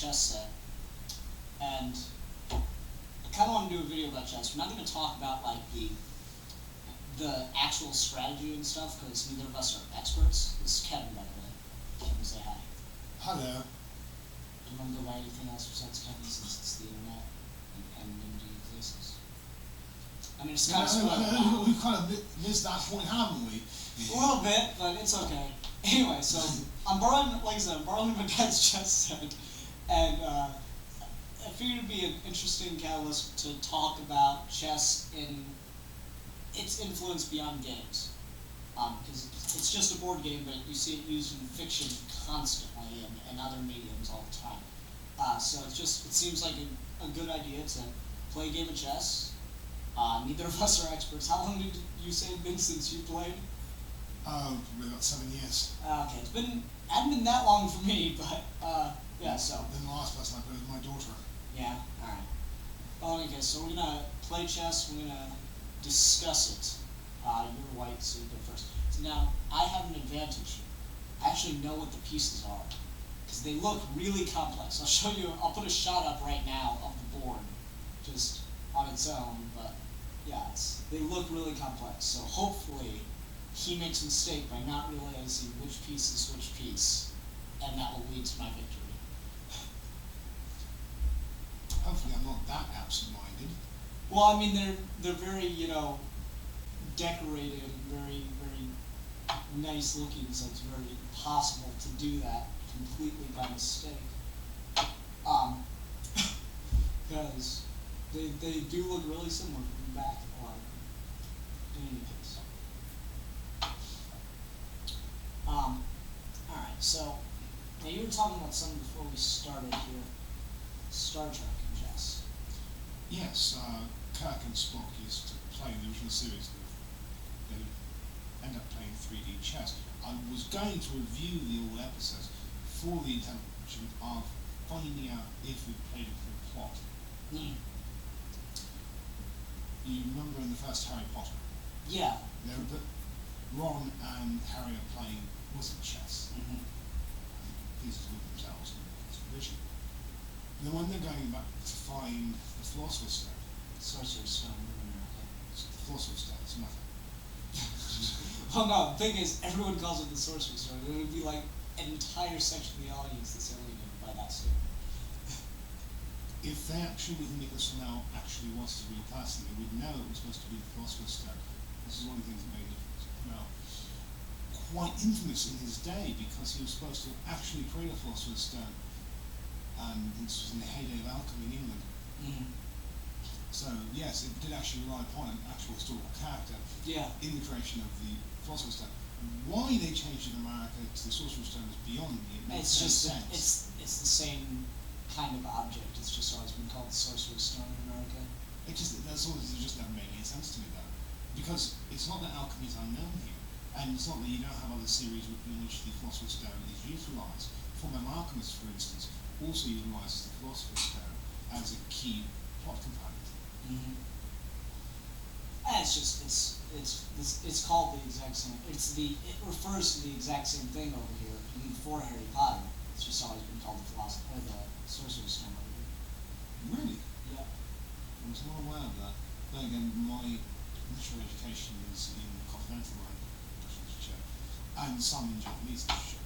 chess set, and I kind of want to do a video about chess. We're not going to talk about like the actual strategy and stuff because neither of us are experts. This is Kevin, by the way. Kevin, say hi. Hello. Do you want to go by anything else besides Kevin since it's the internet and nobody exists? I mean, it's kind of we've kind of missed that point, haven't we? A little bit, but it's okay. Anyway, so I'm borrowing, like I said, I'm borrowing my dad's chess set, and I figured it'd be an interesting catalyst to talk about chess in its influence beyond games. Because it's just a board game, but you see it used in fiction constantly and other mediums all the time. So it seems like a good idea to play a game of chess. Neither of us are experts. How long did you say it's been since you played? Probably about 7 years. Okay, hadn't been that long for me, but yeah. So. Then the last person I played was my daughter. Yeah. All right. Well, okay. So we're gonna play chess. We're gonna discuss it. You're white, so you go first. So now I have an advantage here. I actually know what the pieces are because they look really complex. I'll show you. I'll put a shot up right now of the board, just on its own. But yeah, they look really complex. So hopefully he makes a mistake by not realizing which piece is which piece, and that will lead to my victory. Hopefully I'm not that absent-minded. Well, I mean, they're very, decorated and very, very nice looking, so it's very impossible to do that completely by mistake. Because they do look really similar from the back a lot of them. In any case. Alright, so now you were talking about something before we started here. Star Trek and chess. Yes, Kirk and Spock used to play in the original series. They would end up playing 3D chess. I was going to review the old episodes for the intention of finding out if we played it for the plot. Mm. You remember in the first Harry Potter? Yeah. Ron and Harry are playing wizard chess. Mm-hmm. Pieces with themselves and vision. And then when they're going back to find the Philosopher's Stone, Sorcerer's Stone in America. the Philosopher's Stone, it's nothing. Well, no, the thing is, everyone calls it the Sorcerer's Stone. There would be like an entire section of the audience that's alienated by that statement. If they actually with Nicholas Flamel actually was to be a person, they would know it was supposed to be the Philosopher's Stone. This is one of the things that made Nicholas Flamel quite infamous in his day, because he was supposed to actually create a Philosopher's Stone. This was in the heyday of alchemy in England. Mm. So yes, it did actually rely upon an actual historical character in the creation of the Philosopher's Stone. Why they changed it in America to the Sorcerer's Stone is beyond me. It makes no sense. It's the same kind of object. It's just always been called the Sorcerer's Stone in America. It just never made any sense to me though, because it's not that alchemy is unknown here, and it's not that you don't have other series in which the Philosopher's Stone is utilised. Fullmetal Alchemist, for instance, also utilises the Philosopher's Stone as a key plot component. Mm-hmm. And it's called the exact same. It refers to the exact same thing over here. Even before Harry Potter, it's just always been called the Sorcerer's Stone over here. Really? Yeah. I was not aware of that. Then again, my initial education is in continental literature and some in Japanese literature.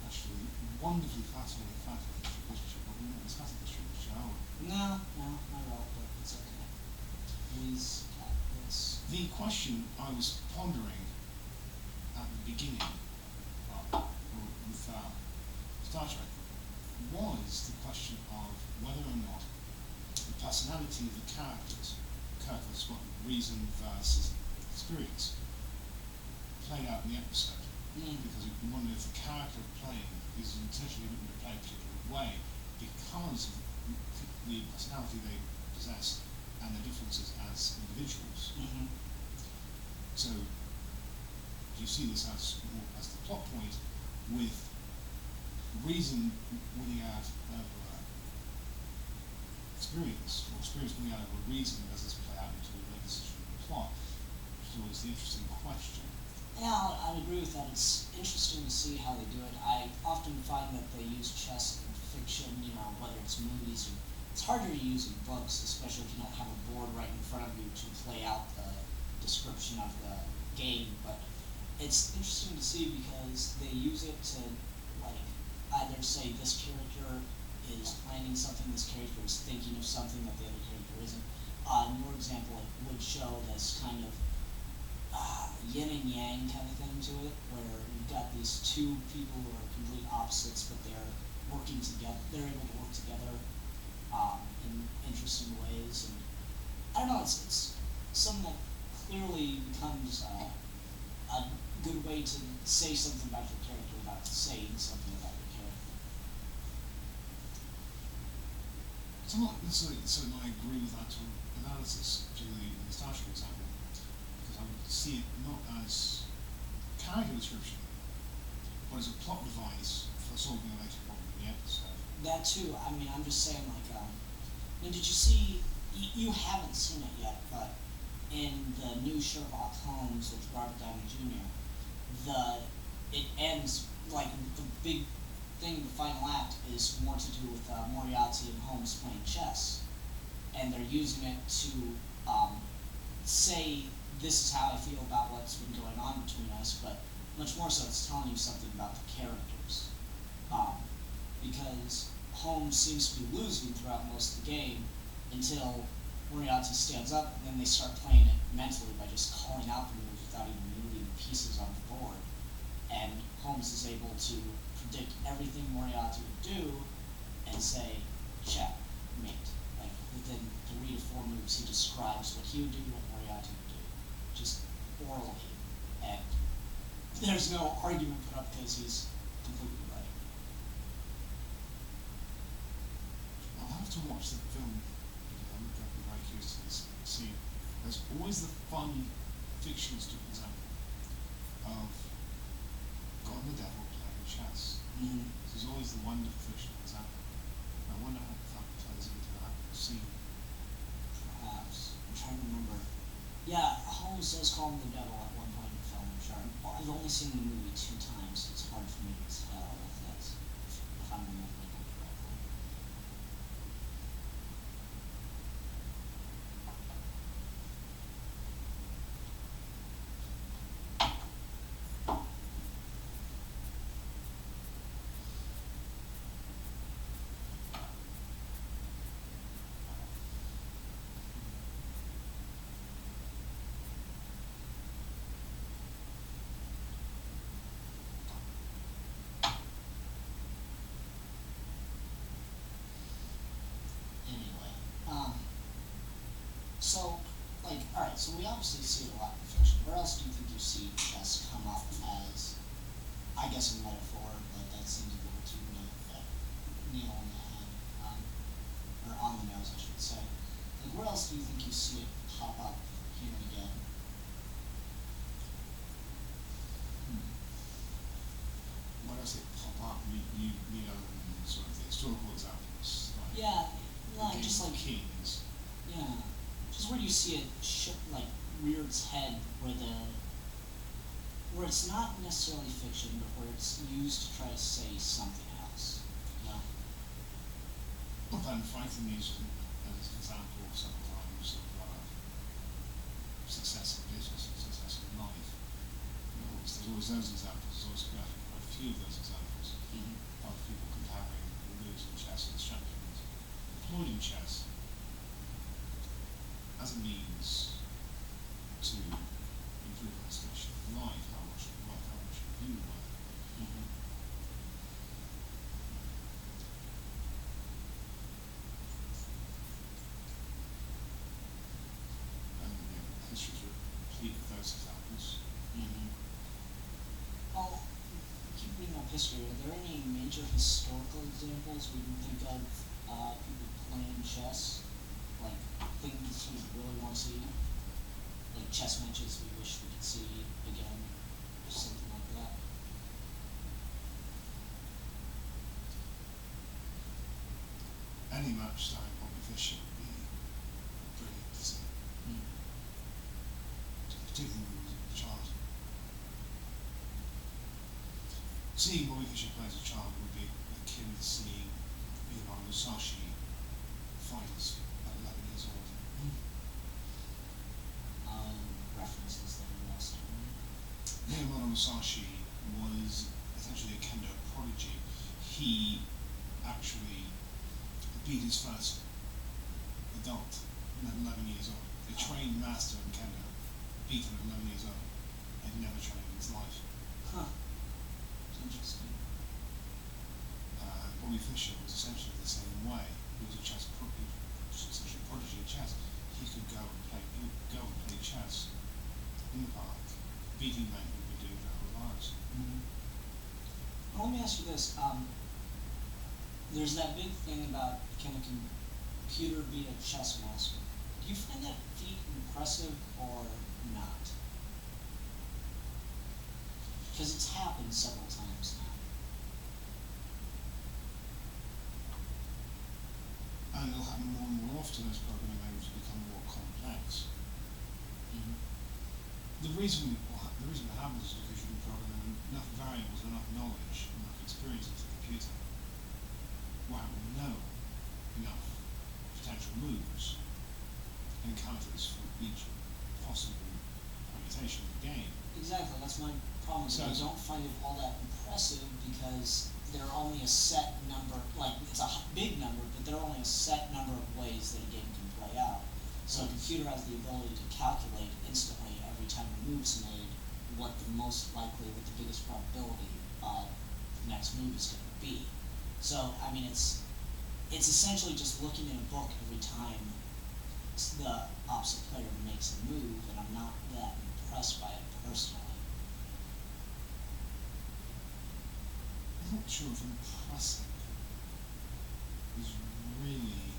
Actually, wonderfully fascinating fact of history, but we're not discussing history, are we? No, not at all, but it's okay. Please, yes. The question I was pondering at the beginning with Star Trek was the question of whether or not the personality of the characters, Kirk and Spock, reason versus experience, played out in the episode. Because you wonder if the character playing is intentionally written to play a particular way because of the personality they possess and their differences as individuals. Mm-hmm. So, do you see this as the plot point, with reason winning out over experience, or experience winning out over reason as this play out into a decision in the plot, which is always the interesting question. Yeah, I'd agree with that. It's interesting to see how they do it. I often find that they use chess in fiction, whether it's movies or it's harder to use in books, especially if you don't have a board right in front of you to play out the description of the game. But it's interesting to see because they use it to like either say this character is planning something, this character is thinking of something that the other character isn't. In your example, it would show this kind of yin and yang kind of thing to it, where you've got these two people who are complete opposites, but they're working together. They're able to work together in interesting ways, and I don't know. It's something that clearly becomes a good way to say something about your character without saying something about your character. So I'm not necessarily certain I agree with that sort of analysis, particularly in the Star Trek example, because I would see it not as character description, but as a plot device for solving a major problem in the episode. That too. I mean, I'm just saying, like, did you see? You haven't seen it yet, but in the new Sherlock Holmes with Robert Downey Jr., it ends like the big thing. The final act is more to do with Moriarty and Holmes playing chess, and they're using it to say this is how I feel about what's been going on between us, but much more so, it's telling you something about the characters. Because Holmes seems to be losing throughout most of the game until Moriarty stands up, and then they start playing it mentally by just calling out the moves without even moving the pieces on the board. And Holmes is able to predict everything Moriarty would do and say, check, mate. Like, within 3 to 4 moves, he describes what he would do, what Moriarty would do, just orally. And there's no argument put up because he's completely right. I'll have to watch the film because I'm very curious to see. There's always the fun fictionalistic example of God and the devil playing chess. There's always the wonderful fictional example. I wonder how that plays into that scene. Perhaps. I'm trying to remember. Yeah, Holmes does call him the devil at one point in the film, I'm sure. I've only seen the movie 2 times, so it's hard for me to tell if I'm remembering it correctly. So, alright, so we obviously see it a lot in fiction. Where else do you think you see chess come up as, I guess, a metaphor, but that seems a little too nail on the head, or on the nose, I should say. Like, where else do you think you see it pop up here and again? When I say pop up, you know, sort of the historical examples, like Yeah, the just like, kings. yeah. Just where you see it, rear its head, where it's not necessarily fiction, but where it's used to try to say something else. Yeah. Well, then Franklin used it as an example several times of success in business and success in life. There's always those examples. There's always quite a few of those examples of people comparing the moves in chess as champions, employed in chess as a means to improve on station of life, how much you work. And history's replete with those examples. Well, keep bringing up history. Are there any major historical examples we can think of people playing chess? Like things we really want to see? Like chess matches we wish we could see again, or something like that? Any match starring Bobby Fischer would be brilliant to see. Particularly when he was a child. seeing Bobby Fischer play as a child would be akin to seeing Miyamaro Musashi fight at 11 years old. References that are lost on me. Miyamaro Musashi was essentially a kendo prodigy. He actually beat his first adult at 11 years old. A trained master in kendo beat him at 11 years old. Had never trained in his life. Huh. It's interesting. Bobby Fischer was essentially the same way. He was essentially a prodigy in chess. He could go and play chess in the park, beating men who'd been doing it their whole lives. Mm-hmm. Well, let me ask you this. There's that big thing about can a computer beat a chess master. Do you find that feat impressive or not? Because it's happened several times now. And it'll happen more and more often as programming languages become more complex. Mm-hmm. The reason it happens is because you can program enough variables, enough knowledge, enough experience into the computer. Wow, we know enough potential moves and counters for each possible permutation of the game. Exactly, that's my problem. So- I don't find it all that impressive because there are only a set number, like it's a big number, but there are only a set number of ways that a game can play out. So a computer has the ability to calculate instantly every time a move's made what the most likely, what the biggest probability of the next move is going to be. So I mean, it's essentially just looking in a book every time the opposite player makes a move, and I'm not that impressed by it personally. I'm not sure if impressive is really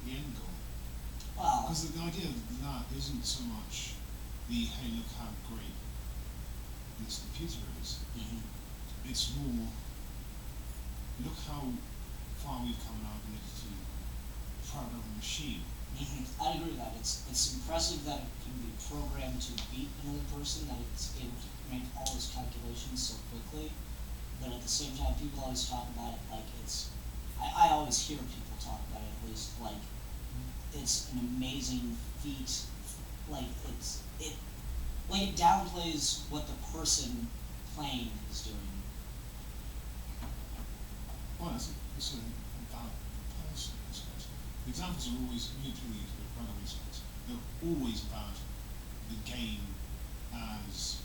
the end goal. Well, Because the idea of that isn't so much the, hey, look how great this computer is. mhm. It's more, look how far we've come in our ability to program a machine. I agree with that. It's impressive that it can be programmed to beat another person, that it's able to make all those calculations so quickly. But at the same time, people always talk about it like it's. I always hear people talk about it at least like it's an amazing feat. Like it downplays what the person playing is doing. Well, it's a valid person, I suppose. The examples are always, particularly into the programming space, they're always about the game as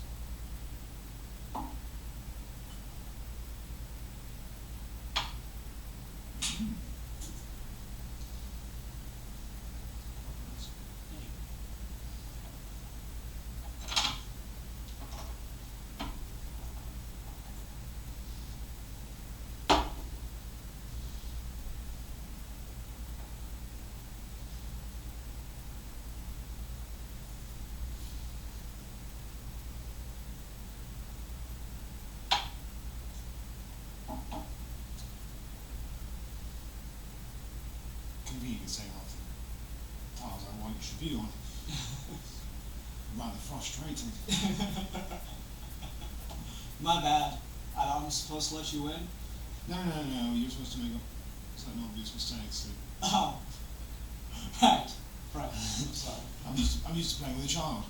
convenient saying off the tiles I want you should be on. Rather frustrating. My bad. I'm supposed to let you win. No, you're supposed to make up certain obvious mistakes. So Oh, right. I'm sorry. I'm used to playing with a child.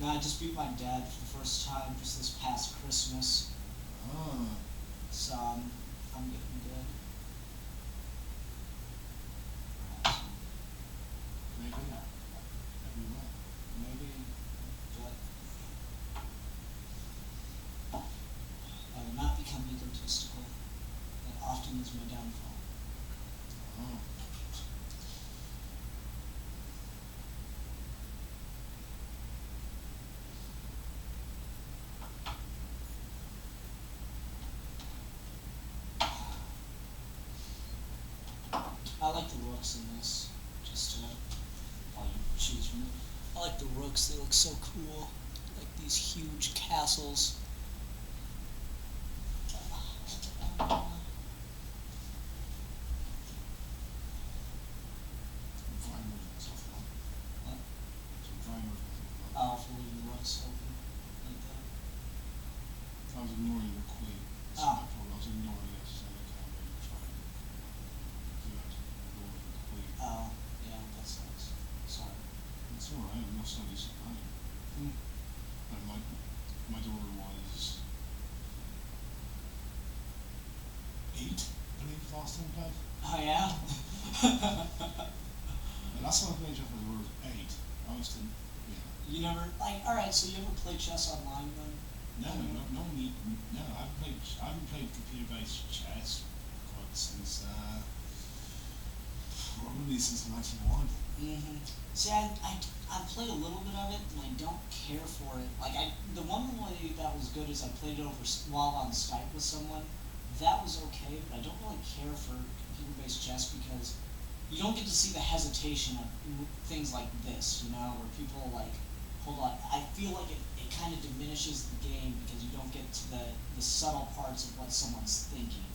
No, I just beat my dad for the first time just this past Christmas, Ah, so I'm getting good. Perhaps, maybe. Everywhere. maybe, but I will not become egotistical. That often is my downfall. Oh. I like the rooks in this, just to, while you choose from it. I like the rooks, they look so cool. Like these huge castles. Dry movements off that. What? Some dry movements off that. Oh, for that's Oh. my problem. I was ignoring it, so okay, I'm going to try and do it. Ignore it completely. Oh, yeah, that sucks. Sorry. It's alright, I'm not so used to playing. Mm. And my daughter was 8, I believe, last time we played. Oh, yeah? The last time I played chess was 8. I was still, yeah. You never, like, alright, so you ever play chess online then? No, I haven't played computer-based chess quite since, probably since '91. Mm-hmm. See, I played a little bit of it, and I don't care for it. Like, the one way that was good is I played it over while on Skype with someone. That was okay, but I don't really care for computer-based chess because you don't get to see the hesitation of things like this, you know, where people like, hold on. I feel like it kind of diminishes the game because you don't get to the subtle parts of what someone's thinking.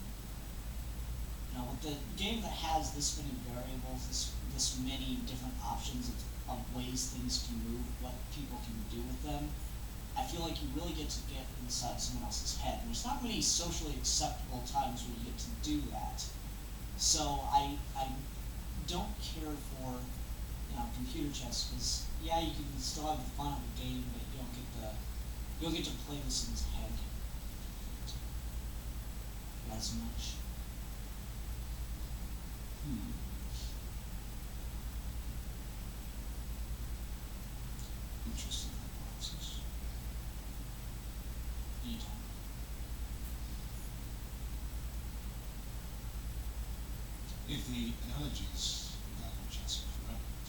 You know, with the game that has this many variables, this many different options of ways things can move, what people can do with them, I feel like you really get to get inside someone else's head. And there's not many socially acceptable times where you get to do that. So I don't care for, you know, computer chess because yeah, you can still have the fun of the game, but you don't get to play this in his head as much. Interesting hypothesis. Anytime. If the analogies regarding chess are correct,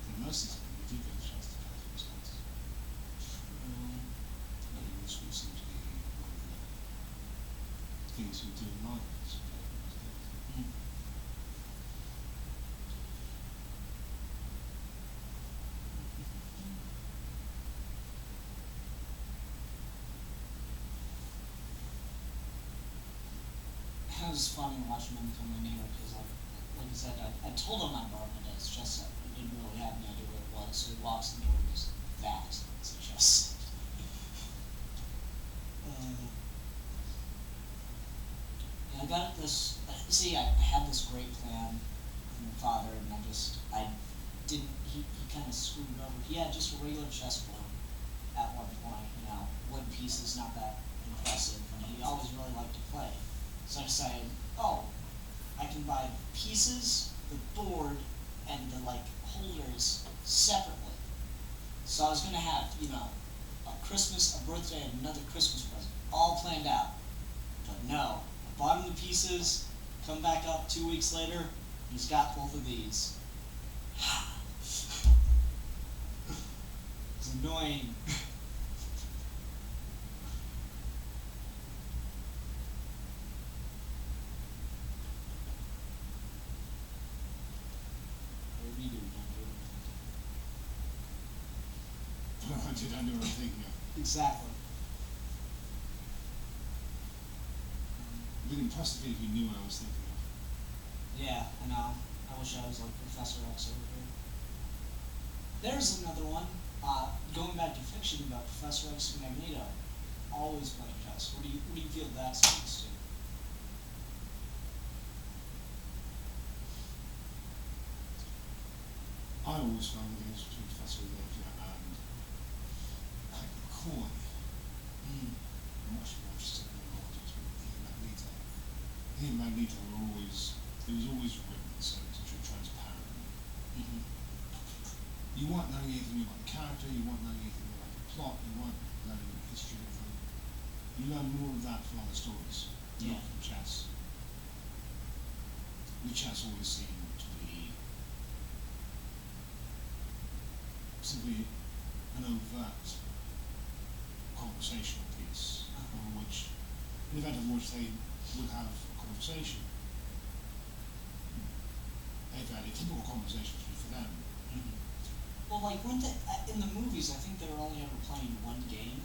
then most of the time we do get a chance to play for Wisconsin. I mean, this would seem to be one of the things we do in life, is play for Wisconsin. Mm. It was funny watching him come in here because, like I said, I told him I borrowed my dad's chess set, but he didn't really have any idea what it was. So he walks in the door and goes, "That is a chess set." Yeah, I got this. See, I had this great plan from my father, and I didn't. He kind of screwed it over. He had just a regular chessboard at one point. You know, wood pieces, not that impressive, and he always really liked to play. So I decided, oh, I can buy the pieces, the board, and the like holders separately. So I was gonna have, you know, a Christmas, a birthday, and another Christmas present, all planned out. But no, I bought him the pieces, come back up 2 weeks later, and he's got both of these. It's annoying. Did I know what I'm thinking of? Exactly. It'd be impressive if you knew what I was thinking of. Yeah, I know. I wish I was like Professor X over here. There's another one. Going back to fiction about Professor X and Magneto. Always playing chess. What do you feel that speaks to? I always found the games between Professor Xavier and McCoy much more interesting than the ones between he and Magneto. He and Magneto were always, it was always written so transparently. Mm-hmm. You weren't knowing anything about the character, you weren't knowing anything about the plot, you weren't learning the history of them. You learn more of that from other stories, Yeah. not from chess. With chess always seemed to be simply an overt conversational piece, in which, in the event of which they would have a conversation, a very typical conversation for them. Mm-hmm. Well, like weren't they in the movies? I think they were only ever playing one game.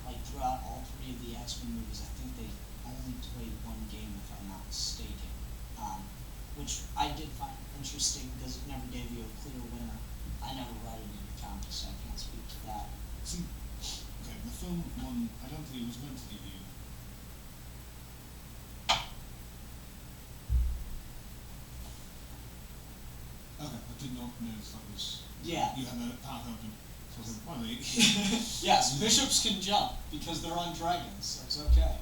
Like throughout all 3 of the X-Men movies, I think they only played one game, if I'm not mistaken. Which I did find interesting because it never gave you a clear winner. I never read any of the comics, so I can't speak to that. See, Okay, the film one, I don't think it was meant to give you. Okay, I did not notice that was. Yeah. You had a path open. So I was like, well, Yes, bishops can jump because they're on dragons, so it's okay.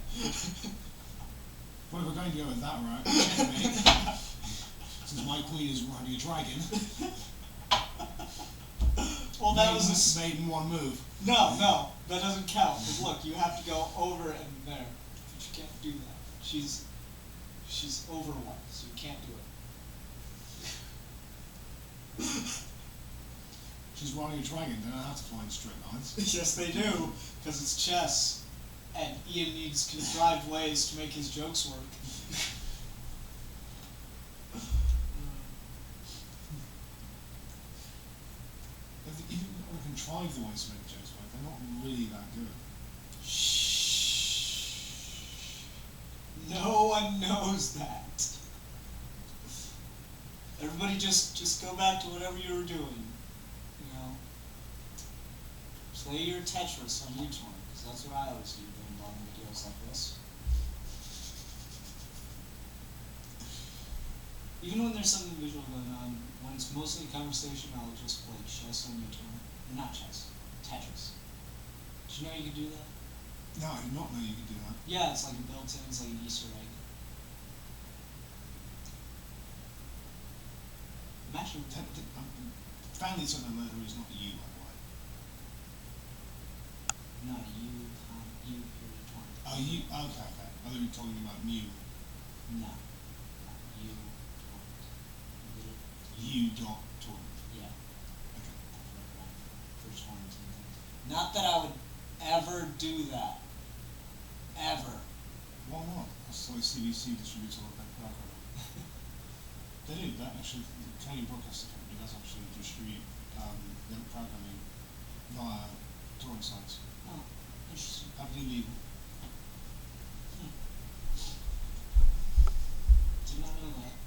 well, if we're going to go with that route, checkmate. Since my queen is riding a dragon. Well, that was a made in one move. No, that doesn't count. Because look, you have to go over and there, but you can't do that. She's over one, so you can't do it. She's riding a dragon. They don't have to fly in straight lines. Yes, they do, because it's chess, and Ian needs contrived ways to make his jokes work. Even when I contrive the ways to make jokes work, they're not really that good. Shh. No one knows that. Everybody just go back to whatever you were doing. You know, play your Tetris on YouTube, because that's what I always do during long videos like this. Even when there's something visual going on, when it's mostly a conversation, I'll just play chess on YouTube. Not chess, Tetris. Did you know you could do that? No, I did not know you could do that. Yeah, it's like a built-in, it's like an Easter egg. Imagine. Family something letter is not you, by the way. No, you period 20. Oh, you, okay. I thought you were talking about Mew. No. You 20. You dot tournament. Yeah. Okay. First one. Not that I would ever do that. Ever. Why not? That's the way CBC distributes all of their programming. They do, that actually, the Canadian Broadcasting Company does actually distribute their programming via torrent sites. Oh, interesting. Perfectly legal. Did not know that.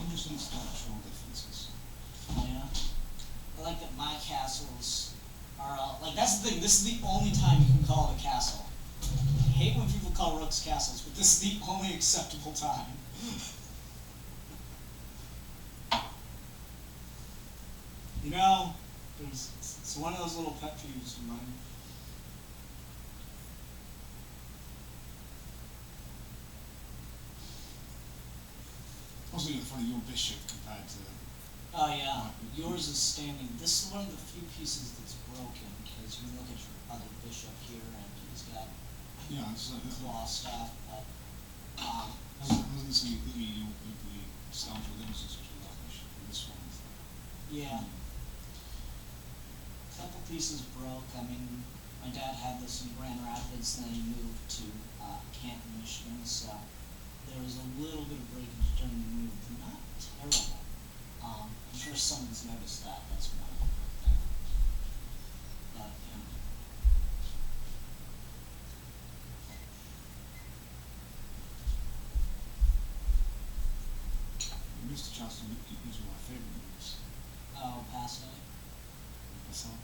Interesting structural differences. Yeah. I like that my castles are like that's the thing. This is the only time you can call it a castle. I hate when people call rooks castles, but this is the only acceptable time. You know, it's one of those little pet peeves of mine. Also, you're funny, your bishop compared to. Oh yeah, yours is standing. This is one of the few pieces that's broken because you look at your other bishop here and he's got Yeah, it's like. claw stuff, but Doesn't this be your the skeletal differences which are rubbish? This one is like. yeah. A couple pieces broke. I mean, my dad had this in Grand Rapids, and then he moved to Canton, Michigan, so there was a little bit of breakage during the move, but not terrible. I'm sure someone's noticed that. That's one thing. But, yeah. Mr. Charleston is one of my favourite movies. Oh, past it. That's all.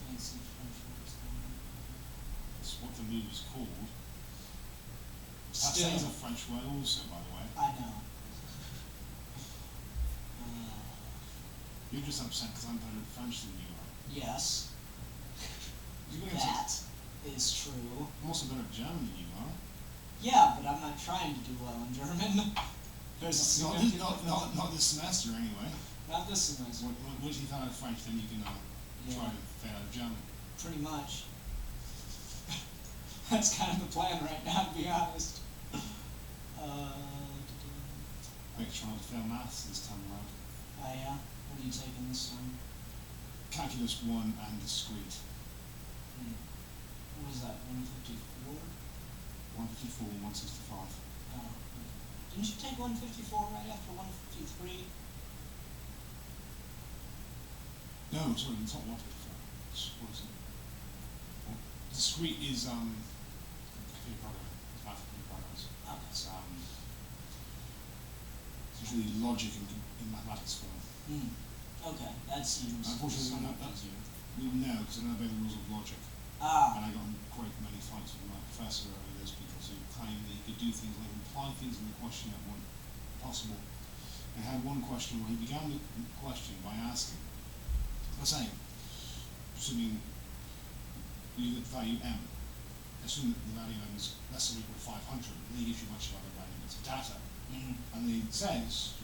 Fancy French words. That's what the movie's called. Still, That's a French word also, by the way. I know. You're just upset because I'm better at French than you are. Yes, You that is true. I'm also better at German than you are. Yeah, but I'm not trying to do well in German. There's a significant Not this semester, anyway. Not this semester. Once you've had French, then you can try to fail at German. Pretty much. That's kind of the plan right now, to be honest. Make trying to fail maths this time around. Yeah. What are you taking this time? Calculus 1 and discrete. What was that? 154? 154 and 165. Oh. Okay. Didn't you take 154 right after 153? No, sorry, it's not logic. What is it? Well, discrete is computer programming. It's mathematical programs. Okay. It's really logic in mathematics form. Okay, that seems Unfortunately, somewhat no, easier. no, because I know about the rules of logic. Ah, And I got in quite many fights with my professor over this because he claimed that he could do things like imply things in the question that weren't possible. I had one question where he began the question by asking, by saying, assuming you get the value m, assume that the value m is less than or equal to 500, and then he gives you a bunch of other random bits of data. And then he says,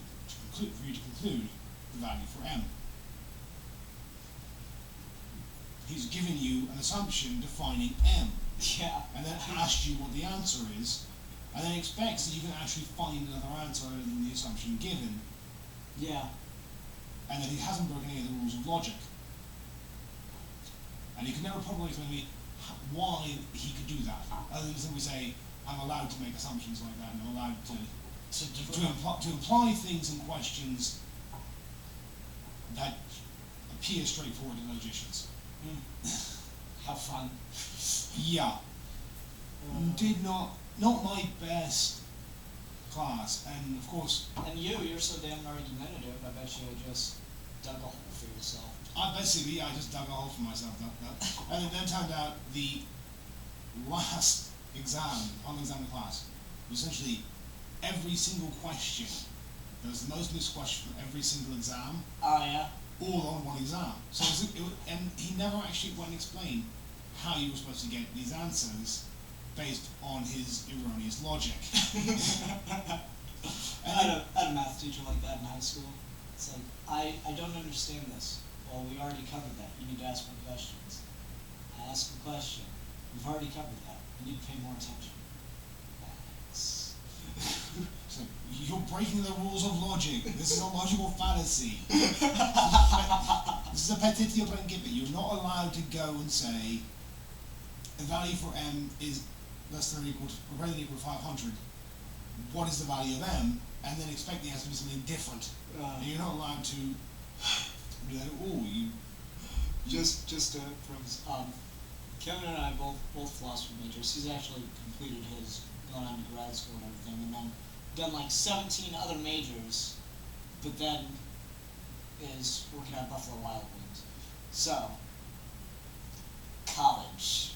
for you to conclude the value for m. He's given you an assumption defining m, yeah. and then asked you what the answer is, and then expects that you can actually find another answer other than the assumption given, Yeah. and that he hasn't broken any of the rules of logic. And he can never probably explain to me why he could do that, other than simply say, I'm allowed to make assumptions like that, and I'm allowed to imply things in questions that appear straightforward to logicians. Have fun. Yeah. Not my best class, and of course, And you're so damn argumentative, I bet you just dug a hole for yourself. I just dug a hole for myself. And it then turned out the last exam, on the exam class, was essentially every single question. There was the most missed question for every single exam, Oh, yeah? all on one exam. So and he never actually went and explained how you were supposed to get these answers based on his erroneous logic. I had a math teacher like that in high school. It's like, I don't understand this. Well, we already covered that. You need to ask more questions. I ask a question. We've already covered that. You need to pay more attention. Thanks. So you're breaking the rules of logic. This is a logical fallacy. This is a petitio principio. You're not allowed to go and say the value for m is less than or equal to, or greater than or equal to 500. What is the value of m? And then expect the answer to be something different. And you're not allowed to do that at all. Kevin and I both philosophy majors. He's actually completed his, gone on to grad school and everything, and then done like 17 other majors, but then is working at Buffalo Wild Wings. So, college.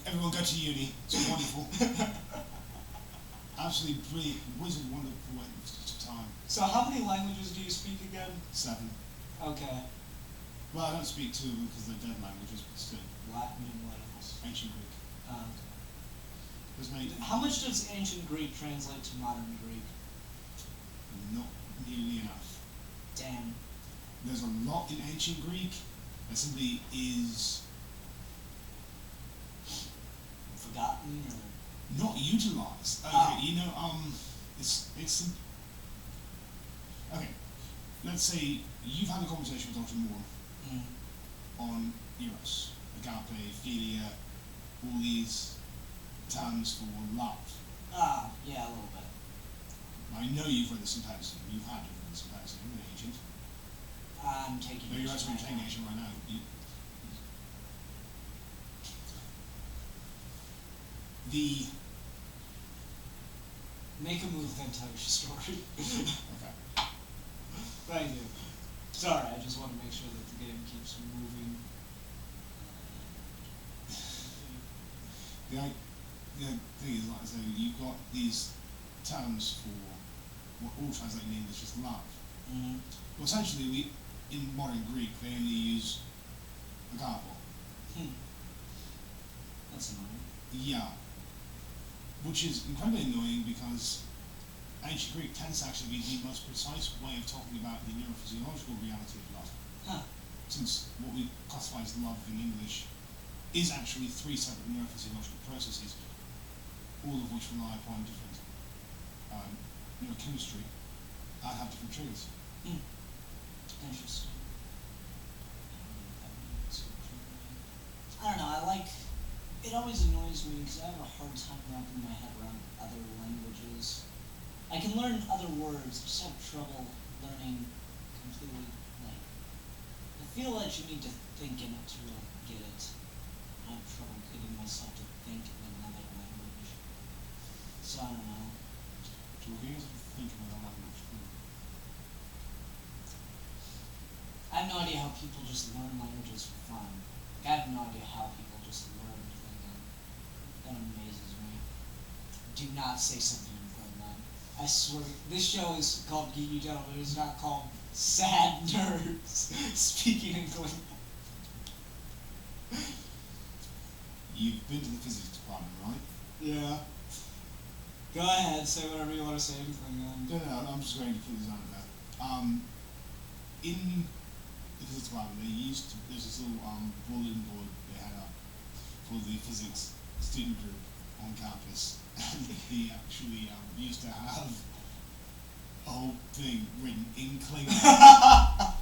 Everyone go to uni. It's wonderful. Absolutely brilliant. Wizard, wonderful time. So how many languages do you speak again? 7. Okay. Well, I don't speak 2 of them because they're dead languages, but still. Latin and what else? Ancient Greek. Okay. How much does ancient Greek translate to modern Greek? Not nearly enough. Damn. There's a lot in ancient Greek that simply is Forgotten or not utilized. Okay, it's okay. Let's say you've had a conversation with Dr. Moore on eros, agape, philia, all these terms for love. Yeah, a little bit. I know you've read the symposium. You've had to read the symposium in ancient. I'm taking No, you're it actually right taking now. ancient right now. Make a move, then tell your story. Okay. Thank you. Sorry, I just want to make sure that the game keeps moving. The thing is, like I say, you've got these terms for what all translate in English as love. Well, essentially, in modern Greek, they only use agapo. That's annoying. Yeah. Which is incredibly annoying because ancient Greek tends to actually be the most precise way of talking about the neurophysiological reality of love. Since what we classify as love in English is actually 3 separate neurophysiological processes, all of which rely upon different neurochemistry and have different triggers. Interesting. I don't know, it always annoys me because I have a hard time wrapping my head around other languages. I can learn other words, I just have trouble learning completely, feel like you need to think in it to really get it. I have trouble getting myself to think in another language. So I don't know. So we're going to think of another language. I have no idea how people just learn languages for fun. Like, I have no idea how people just learn Klingon. That amazes me. Do not say something in Klingon. I swear, this show is called Geeky Gentlemen. It is not called Sad Nerds Speaking in Klingon. You've been to the physics department, right? Yeah. Go ahead, say whatever you want to say in Klingon. No, I'm just going to put this out there. In the physics department, there's this little bulletin board they had up for the physics student group on campus, and they actually used to have a whole thing written in Klingon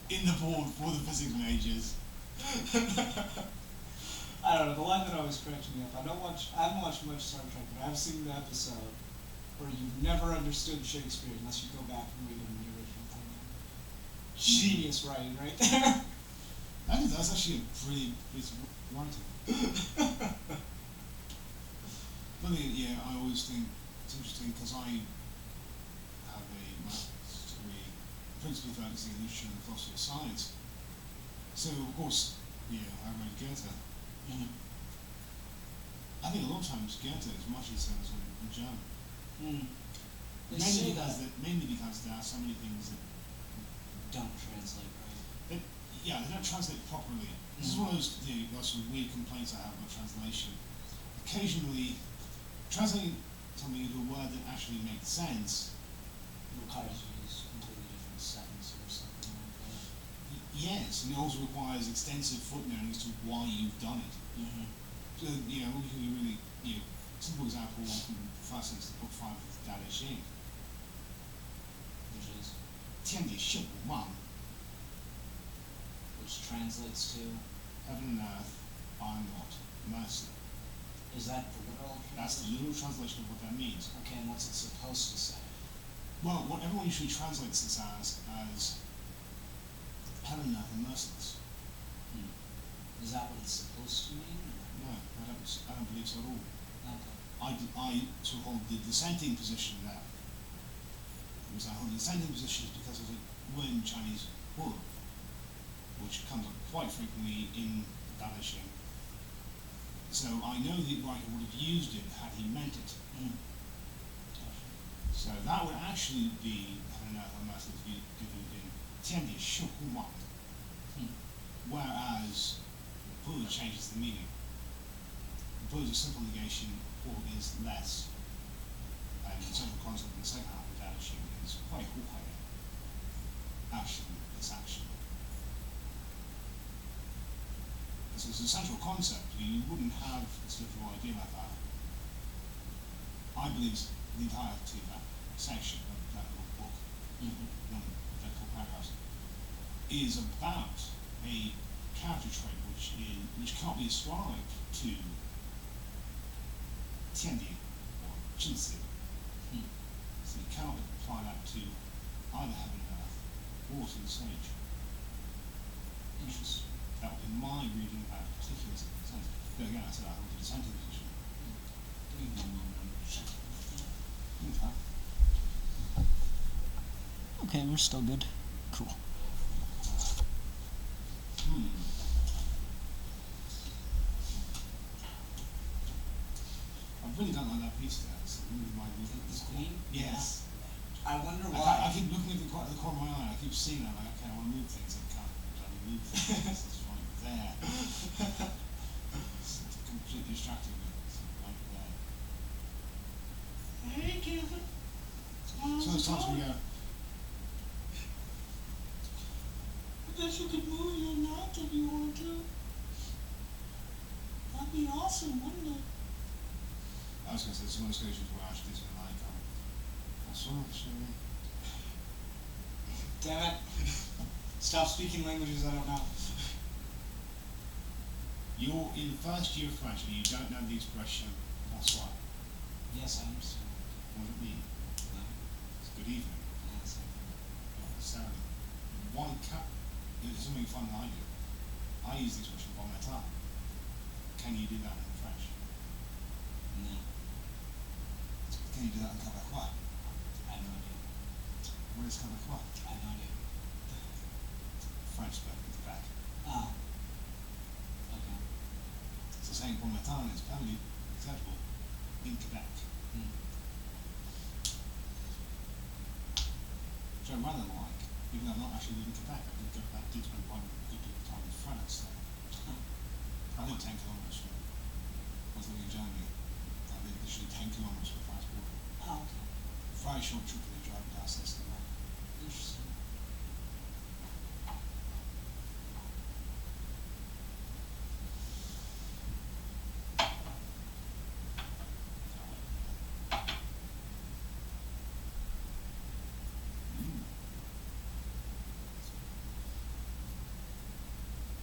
in the board for the physics majors. I don't know, the line that always cracks me up. I haven't watched much Star Trek, but I've seen the episode where you've never understood Shakespeare unless you go back and read it in the original Klingon. Genius writing right there. That's actually a pretty bit of writing. But yeah, I always think it's interesting because I have a master's degree principally focusing on literature and philosophy of science. So of course, I read Goethe. Mm-hmm. I think a lot of times Goethe is much the same as in German. Mm. Mainly because there are so many things that don't translate right. they don't translate properly. This is one of those sort of weird complaints I have about translation. Occasionally, translating something into a word that actually makes sense Requires you to use a completely different sentence or something like that. Yes, and it also requires extensive footnoting as to why you've done it. Mm-hmm. So, we can really, simple example from first instance, book 5 of Dada Xing. Which is? 天地秀不忘, Which translates to? Heaven and earth are not mercy. Is that the literal translation? That's the literal translation of what that means. Okay, and what's it supposed to say? Well, what everyone usually translates this as heaven and earth are merciless. Is that what it's supposed to mean? No, I don't believe so at all. Okay. I sort of hold the dissenting position there. Because I hold the dissenting position because of the word in Chinese "wu," which comes up quite frequently in Dada Xing. So I know the writer would have used it had he meant it. Mm. So that would actually be a message given in 天地秀不忘. Whereas Buddha changes the meaning. Buddha's simple negation of is less. And the central concept in the second half of Dada Xing is quite hukai. Action is action. And so it's a central concept. You wouldn't have a spiritual idea like that. I believe the entirety of that section of that little book, that four paragraphs, is about a character trait which can't be ascribed to Tiandi or Jinsi. So you cannot apply that to either heaven and earth or to the sage. Interesting. That would be my reading of that particular sentence. But again, I said I hold a dissenting position. Give me one moment. Okay. Okay, we're still good. Cool. I really don't like that piece there. It's really my This queen? Yes. I wonder I why. keep looking at the corner of my eye. I keep seeing that. Like, okay, I want to move things. I can't move things. It's right there. It's completely distracting me. It's right there. Hey, Kevin. So it's time we go. I guess you could move your neck if you want to. That'd be awesome, wouldn't it? I was going to say, it's one of those occasions where I actually didn't like that's all, actually. Damn it. Stop speaking languages I don't know. You're in first year of French and you don't know the expression bonsoir. Yes, I understand. What does it mean? No. It's good evening. Yes. Not necessarily. Why can't it's something fun that I do. I use the expression bon matin. Can you do that in French? No. Can you do that in Quebecois? I have no idea. Where is Quebecois? I have no idea. French spoken in Quebec. Oh. Okay. So saying bon matin is perfectly acceptable in Quebec. Hmm. Which I rather like, even though I'm not actually living in Quebec. I did spend quite a good bit of time in France. So I live 10 kilometres from. I was living in Germany. I live literally 10 kilometres from the France border. Oh, okay. Very short trip for the driving down Cessna. Interesting.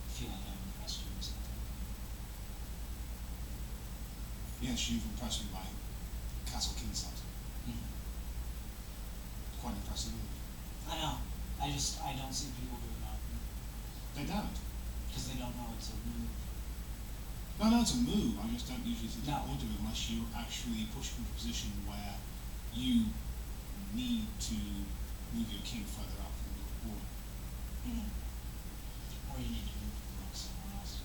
I feel like I've impressed you or something. Yes, you've impressed me by Castle Kingside. Mm-hmm. Quite impressive. I know. I don't see people doing that They don't. because they don't know it's a move. No, it's a move. I just don't usually see the No. point of it unless you actually push into a position where you need to move your king further up from the border. Or you need to move the rook somewhere else.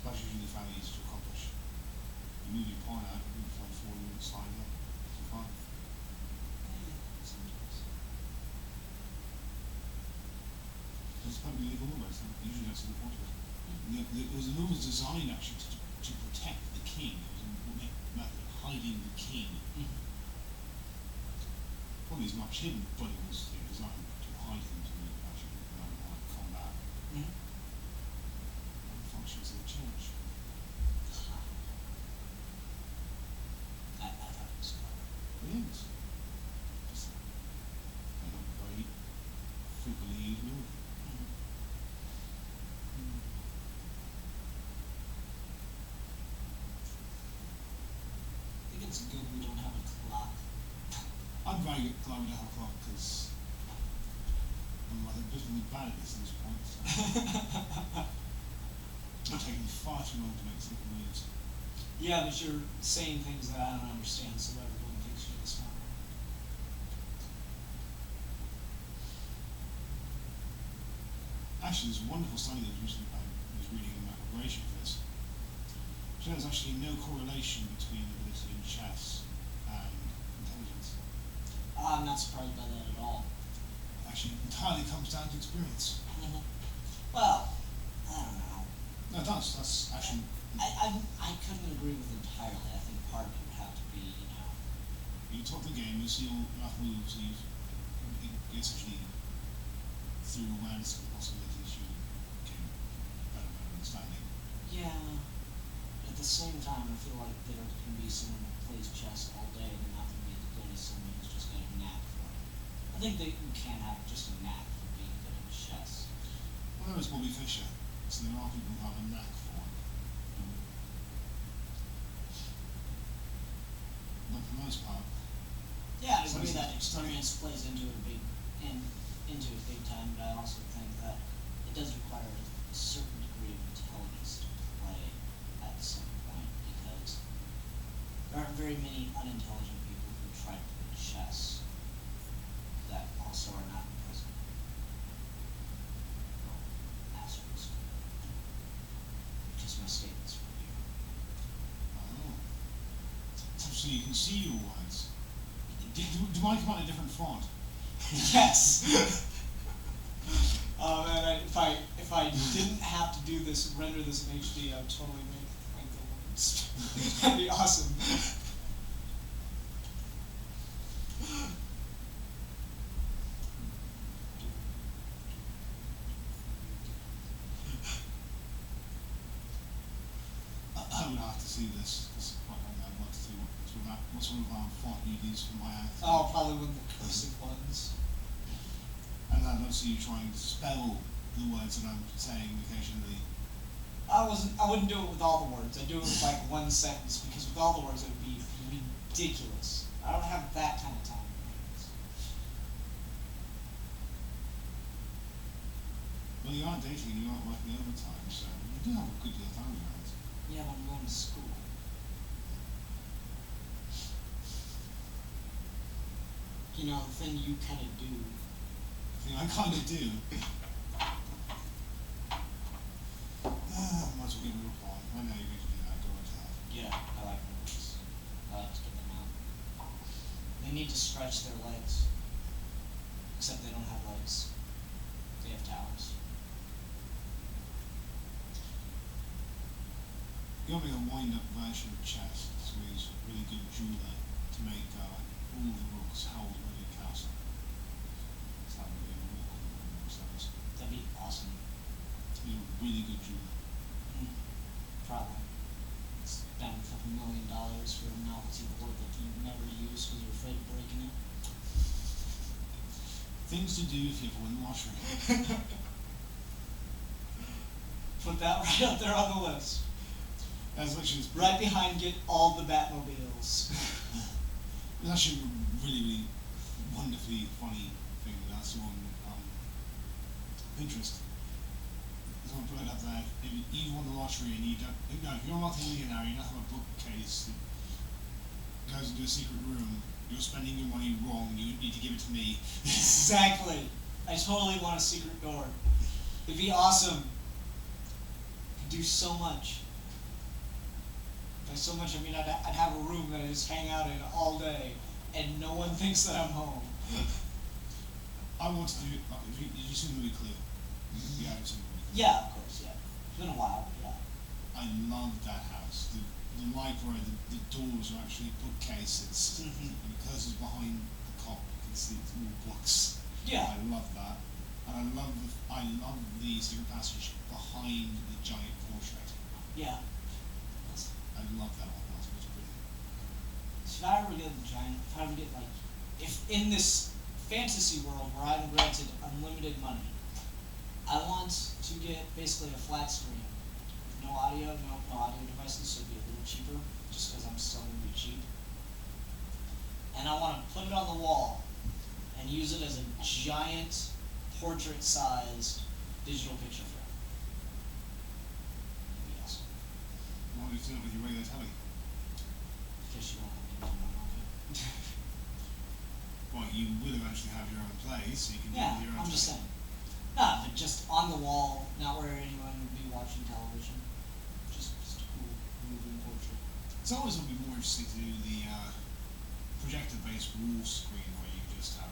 That's usually fairly easy to accomplish. You move your pawn out, you move your forward, and slide in. You're fine. Sometimes. It's probably legal move, so usually that's the point of it. It was a move was designed actually to protect the king. It was a method of hiding the king. Probably as much hidden, but it was designed to hide him to actually combat. Mm-hmm. And the functions of the change. I thought it was clever. It is. Just a very frequently used move. I think it's good we don't have a clock. I'm very glad we don't have a clock because I'm rather abysmally bad at this point. So. It's taking far too long to make simple moves. Yeah, but you're saying things that I don't understand, so everyone thinks you're the smarter. Actually, there's a wonderful study that was recently I was reading in my preparation for this. So there's actually no correlation between ability in chess and intelligence. I'm not surprised by that at all. Actually, it entirely comes down to experience. Well, I don't know. No, it does. That's actually. I couldn't agree with entirely. I think part of it would have to be, You talk the game, you see all enough moves, you essentially, through awareness of the possibilities, you can better understanding. yeah. But at the same time, I feel like there can be someone who plays chess all day and not to be as good as someone who's just got a knack for it. I think that you can't have just a knack for being good at chess. Well, there is Bobby Fischer, so there are people who have a knack for it. But for the most part, Yeah, I So agree it's- that experience plays into it into it big time, but I also think that it does require a certain degree of intelligence to play at some point because there aren't very many unintelligent people who try to play chess that also are not present. Well, asterisk. Just my statements from here. so you can see your words. Do mine come out in a different font? Yes. Oh man, if I didn't have to do this, render this in HD, I would totally make the words. That'd be awesome. I would have to see this. Quite frankly, I'd love to see what sort of font you use for my act. Oh, probably one of the cursive ones. And I'd love to see you trying to spell the words that I'm saying occasionally. I wouldn't do it with all the words. I'd do it with like one sentence because with all the words it would be ridiculous. I don't have that kind of time. Well, you aren't dating and you aren't working overtime, so you do have a good deal of time on your hands. Yeah, but I'm going to school. You know, the thing you kind of do. I think I kind of do. Might as well give you a reply. I know you're going to do that. Go ahead. Yeah, I like movies. I like to get them out. They need to stretch their legs. Except they don't have legs. They have talons. You're having a wind-up version of chess, so we use a really good jeweler to make all the rooks hold really castle. It's that really rook themselves. That'd be awesome. You're a really good jeweler. Probably. Spend a couple $1 million for a novelty board that you never use because you're afraid of breaking it. Things to do if you ever win the lottery. Put that right up there on the list. That's actually Right behind get all the Batmobiles. It's actually a really, really wonderfully funny thing that's on Pinterest. Someone put it up there. If you won the lottery and you don't, if you're a multi-millionaire, you don't have a bookcase that goes into a secret room. You're spending your money wrong. You need to give it to me. Exactly. I totally want a secret door. It'd be awesome. Could do so much. By so much, I mean I'd have a room that I just hang out in all day, and no one thinks that I'm home. I want to do. Did you see the movie Clue? Yeah, I've seen the movie Clue. Yeah, of course, yeah. It's been a while, but yeah. I love that house. The library, the doors are actually bookcases, Mhm. and the curtains behind the cop, you can see it's all books. Yeah. I love that, and I love the secret passage behind the giant portrait. Yeah. I love that one. That was brilliant. So if I ever get if in this fantasy world where I'm granted unlimited money, I want to get basically a flat screen. No audio, no audio devices, so it'd be a little cheaper, just because I'm still going to be cheap. And I want to put it on the wall and use it as a giant portrait-sized digital picture frame. That'd be awesome. Why don't you do it with your regular telly? Because you won't have to do my own. Well, you will eventually have your own place, so you can Yeah, do your own I'm just telly. saying. Nah, but just on the wall, not where anyone would be watching television. Just a cool moving portrait. It's always going to be more interesting to do the projector-based wall screen where you just have.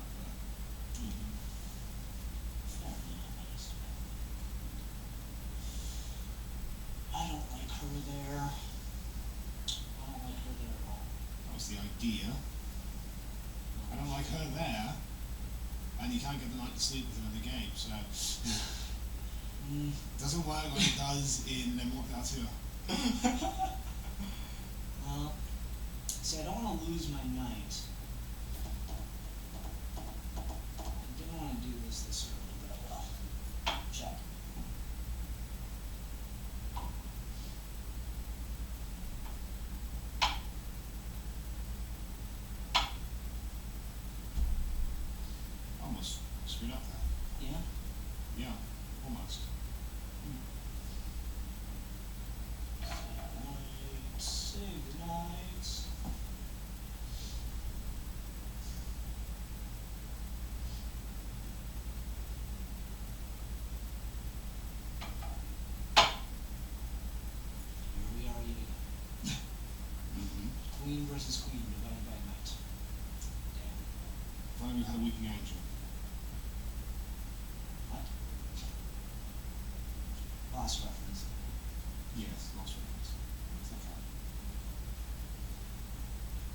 I don't like her there. I don't like her there at all. That was the idea. I don't like her there, and you can't get the night to sleep with her in the game, so it doesn't work like it does in Immortal 2. Well, see, I don't want to lose my night. I didn't want to do this early, but I will. Check. Almost screwed up there. Yeah? Yeah, almost. Say goodnight. Here we are eating. Queen versus queen divided by night. Damn. Finally, we had a weeping angel. What? Last reference. Yes, lost reference. It's okay.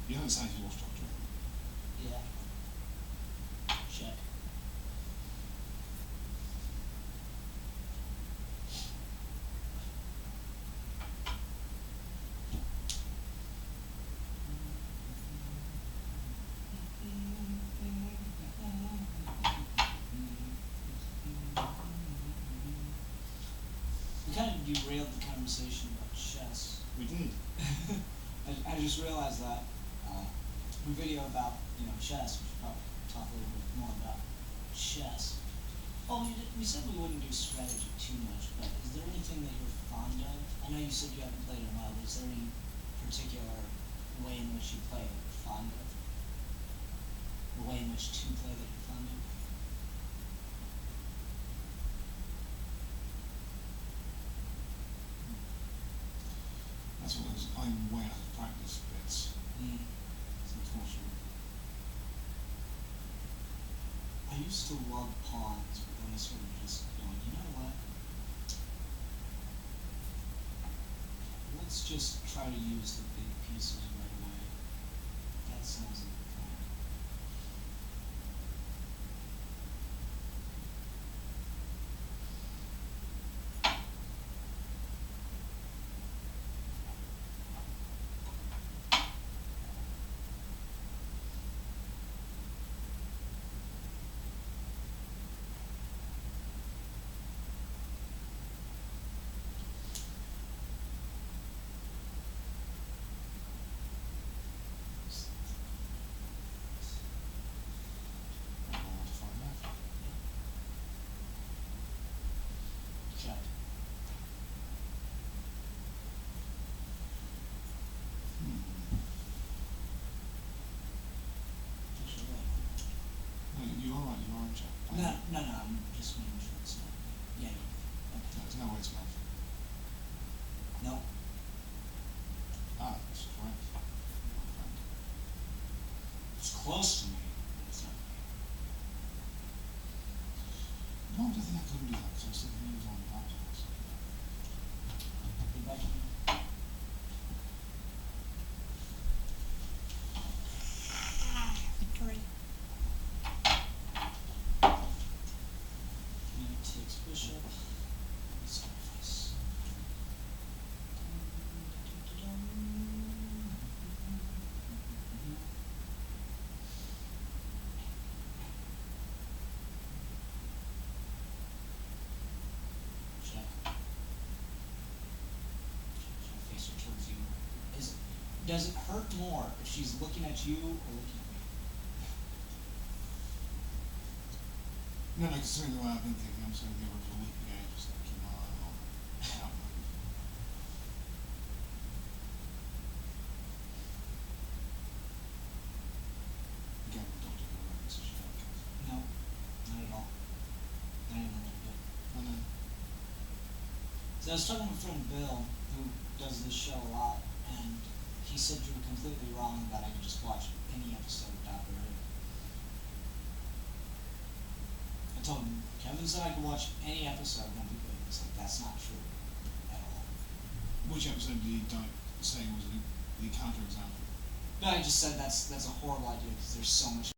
You haven't said you watched Doctor Who. Yeah. Check. We kind of derailed the conversation about chess. We did. I just realized that we video about chess. We should probably talk a little bit more about chess. Well, we said we wouldn't do strategy too much, but is there anything that you're fond of? I know you said you haven't played in a while, but is there any particular way in which you play that you're fond of? A way in which to play that you're fond of? That's what it is. I'm way out of practice bits. It's unfortunate. I used to love pawns, but then I started just going, you know what? Let's just try to use the big pieces right away. That sounds like a plan. I don't know what to find out. Check. Actually, No, you are right, you are in check. no, I'm just making sure it's not. Yeah, okay. There's no way it's not. No. Ah, that's correct. It's close to me, but it's not me. No, I don't think I couldn't do that because I was thinking he was on the laptop or something. Get back to me. Victory. He takes bishop. Sacrifice. Check. Should I face her towards you? Does it hurt more if she's looking at you or looking at me? No, no, considering the way I've been thinking, I'm saying the over a week ago, just like keep my eye on how it moves. Again, we don't do the right decision in that case. No, not at all. Not even a little bit. I know. So I was talking to my friend Bill, who does this show a lot, and he said you were completely wrong that I could just watch any episode of Doctor Who. I told him, Kevin said I could watch any episode and I'd be good. He's like, that's not true at all. Which episode did he say was the counterexample? No, I just said that's a horrible idea because there's so much